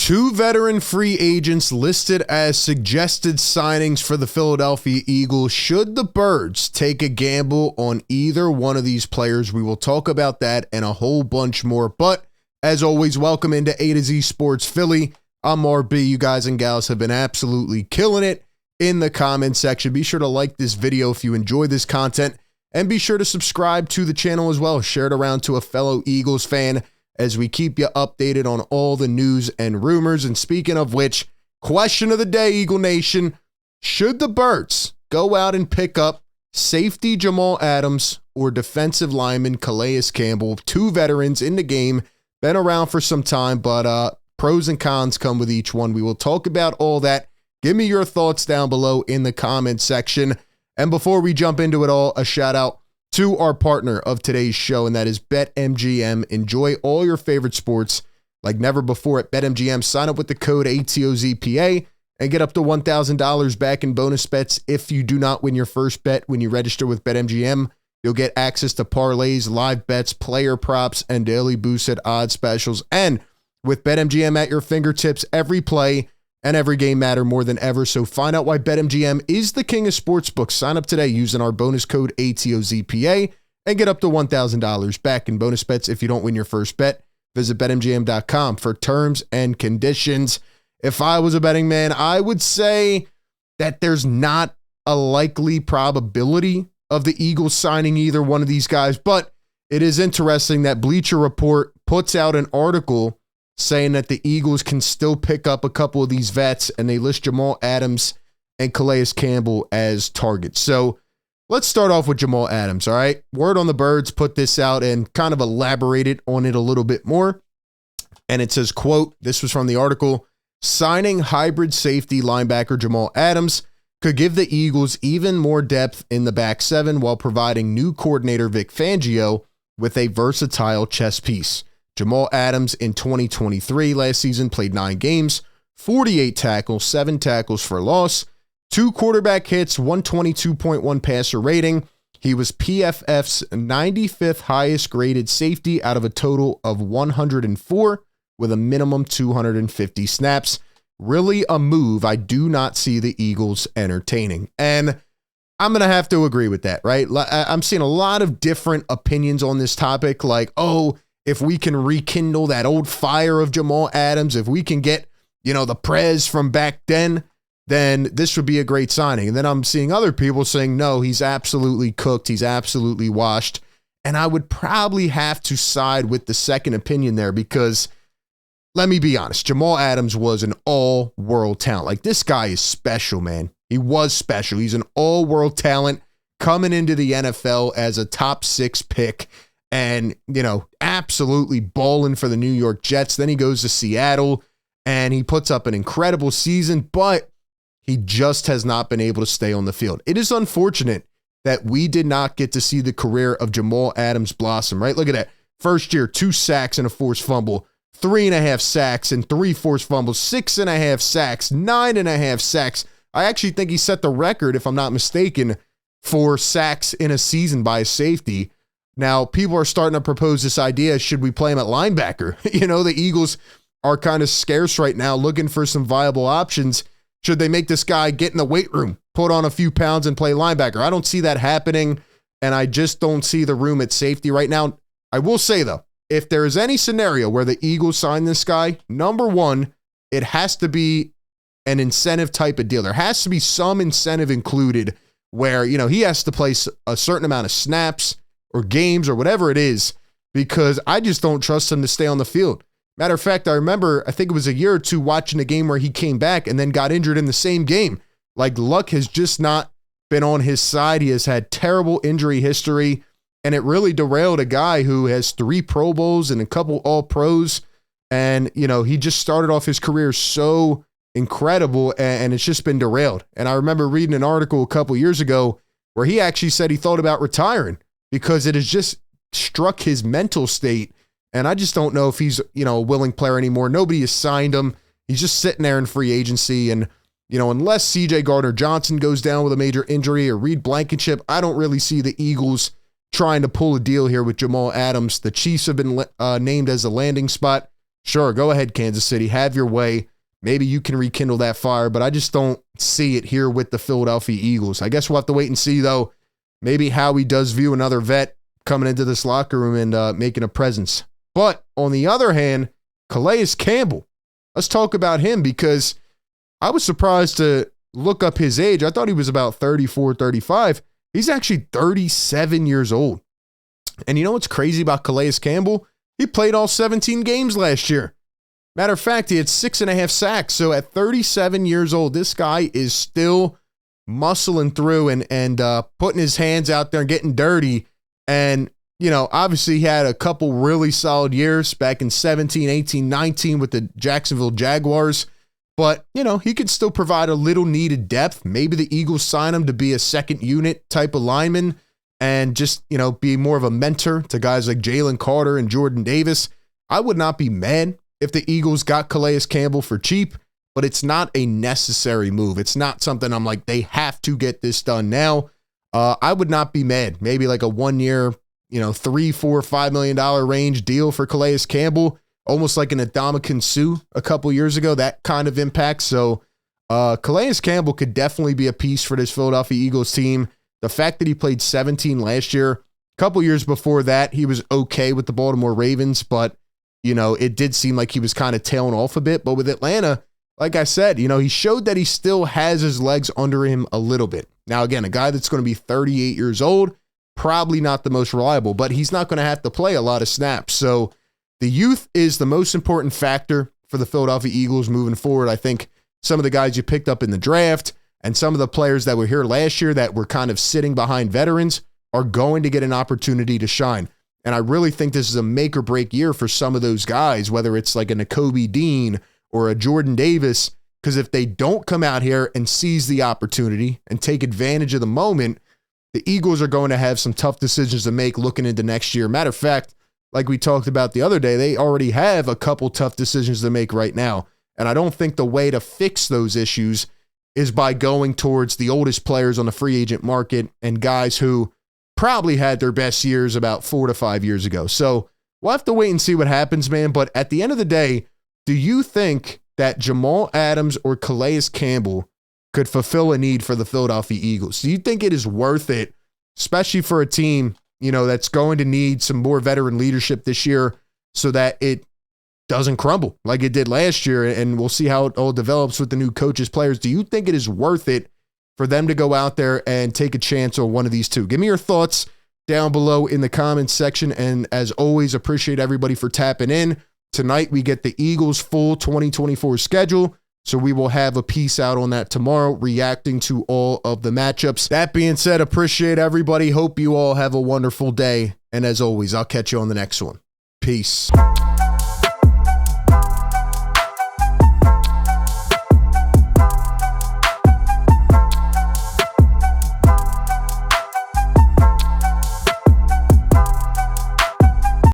Two veteran free agents listed as suggested signings for the Philadelphia Eagles. Should the Birds take a gamble on either one of these players? We will talk about that and a whole bunch more. But as always, welcome into A to Z Sports Philly. I'm RB. You guys and gals have been absolutely killing it in the comment section. Be sure to like this video if you enjoy this content, and be sure to subscribe to the channel as well. Share it around to a fellow Eagles fan as we keep you updated on all the news and rumors. And speaking of which, question of the day, Eagle Nation: should the Birds go out and pick up safety Jamal Adams or defensive lineman Calais Campbell? Two veterans in the game, been around for some time, but pros and cons come with each one. We will talk about all that. Give me your thoughts down below in the comment section. And before we jump into it all, a shout out to our partner of today's show, and that is BetMGM. Enjoy all your favorite sports like never before at BetMGM. Sign up with the code ATOZPA and get up to $1,000 back in bonus bets if you do not win your first bet when you register with BetMGM. You'll get access to parlays, live bets, player props, and daily boosted odds specials. And with BetMGM at your fingertips, every play and every game matter more than ever. So find out why BetMGM is the king of sportsbooks. Sign up today using our bonus code ATOZPA and get up to $1,000 back in bonus bets if you don't win your first bet. Visit BetMGM.com for terms and conditions. If I was a betting man, I would say that there's not a likely probability of the Eagles signing either one of these guys, but it is interesting that Bleacher Report puts out an article saying that the Eagles can still pick up a couple of these vets, and they list Jamal Adams and Calais Campbell as targets. So let's start off with Jamal Adams, all right? Word on the Birds put this out and kind of elaborated on it a little bit more. And it says, quote, this was from the article: signing hybrid safety linebacker Jamal Adams could give the Eagles even more depth in the back seven while providing new coordinator Vic Fangio with a versatile chess piece. Jamal Adams in 2023 last season played 9 games, 48 tackles, 7 tackles for loss, 2 quarterback hits, 122.1 passer rating. He was PFF's 95th highest graded safety out of a total of 104 with a minimum 250 snaps. Really a move I do not see the Eagles entertaining. And I'm going to have to agree with that, right? I'm seeing a lot of different opinions on this topic, like, oh, if we can rekindle that old fire of Jamal Adams, if we can get, the Prez from back then this would be a great signing. And then I'm seeing other people saying, no, he's absolutely cooked. He's absolutely washed. And I would probably have to side with the second opinion there, because let me be honest, Jamal Adams was an all-world talent. Like, this guy is special, man. He was special. He's an all-world talent coming into the NFL as a top 6 pick. And, absolutely balling for the New York Jets. Then he goes to Seattle and he puts up an incredible season, but he just has not been able to stay on the field. It is unfortunate that we did not get to see the career of Jamal Adams blossom, right? Look at that. First year, 2 sacks and a forced fumble, 3.5 sacks and 3 forced fumbles, 6.5 sacks, 9.5 sacks. I actually think he set the record, if I'm not mistaken, for sacks in a season by a safety. Now, people are starting to propose this idea: should we play him at linebacker? The Eagles are kind of scarce right now, looking for some viable options. Should they make this guy get in the weight room, put on a few pounds, and play linebacker? I don't see that happening, and I just don't see the room at safety right now. I will say, though, if there is any scenario where the Eagles sign this guy, number one, it has to be an incentive type of deal. There has to be some incentive included where, he has to play a certain amount of snaps or games or whatever it is, because I just don't trust him to stay on the field. Matter of fact, I remember, I think it was a year or two, watching a game where he came back and then got injured in the same game. Like, luck has just not been on his side. He has had terrible injury history, and it really derailed a guy who has 3 Pro Bowls and a couple All-Pros. And, he just started off his career so incredible, and it's just been derailed. And I remember reading an article a couple years ago where he actually said he thought about retiring because it has just struck his mental state. And I just don't know if he's, a willing player anymore. Nobody has signed him. He's just sitting there in free agency. And, unless CJ Gardner-Johnson goes down with a major injury or Reed Blankenship, I don't really see the Eagles trying to pull a deal here with Jamal Adams. The Chiefs have been named as a landing spot. sure, go ahead, Kansas City, have your way. Maybe you can rekindle that fire, but I just don't see it here with the Philadelphia Eagles. I guess we'll have to wait and see, though, maybe how he does view another vet coming into this locker room and making a presence. But on the other hand, Calais Campbell, let's talk about him because I was surprised to look up his age. I thought he was about 34, 35. He's actually 37 years old. And you know what's crazy about Calais Campbell? He played all 17 games last year. Matter of fact, he had 6.5 sacks. So at 37 years old, this guy is still muscling through and putting his hands out there and getting dirty. And, you know, obviously he had a couple really solid years back in 17, 18, 19 with the Jacksonville Jaguars. But, you know, he could still provide a little needed depth. Maybe the Eagles sign him to be a second unit type of lineman and just, you know, be more of a mentor to guys like Jalen Carter and Jordan Davis. I would not be mad if the Eagles got Calais Campbell for cheap, but it's not a necessary move. It's not something I'm like, they have to get this done now. I would not be mad. Maybe like a 1 year, you know, $3, $4, $5 million range deal for Calais Campbell, almost like an Ndamukong Suh a couple years ago, that kind of impact. So Calais Campbell could definitely be a piece for this Philadelphia Eagles team. The fact that he played 17 last year, a couple years before that, he was okay with the Baltimore Ravens, but, you know, it did seem like he was kind of tailing off a bit. But with Atlanta, like I said, you know, he showed that he still has his legs under him a little bit. Now, again, a guy that's going to be 38 years old, probably not the most reliable, but he's not going to have to play a lot of snaps. So the youth is the most important factor for the Philadelphia Eagles moving forward. I think some of the guys you picked up in the draft and some of the players that were here last year that were kind of sitting behind veterans are going to get an opportunity to shine. And I really think this is a make or break year for some of those guys, whether it's like a Nakobe Dean or a Jordan Davis, because if they don't come out here and seize the opportunity and take advantage of the moment, the Eagles are going to have some tough decisions to make looking into next year. Matter of fact, like we talked about the other day, they already have a couple tough decisions to make right now. And I don't think the way to fix those issues is by going towards the oldest players on the free agent market and guys who probably had their best years about 4 to 5 years ago. So we'll have to wait and see what happens, man. But at the end of the day, do you think that Jamal Adams or Calais Campbell could fulfill a need for the Philadelphia Eagles? Do you think it is worth it, especially for a team, you know, that's going to need some more veteran leadership this year so that it doesn't crumble like it did last year? And we'll see how it all develops with the new coaches, players. Do you think it is worth it for them to go out there and take a chance on one of these two? Give me your thoughts down below in the comments section. And as always, appreciate everybody for tapping in. Tonight, we get the Eagles' full 2024 schedule. So we will have a piece out on that tomorrow, reacting to all of the matchups. That being said, appreciate everybody. Hope you all have a wonderful day. And as always, I'll catch you on the next one. Peace.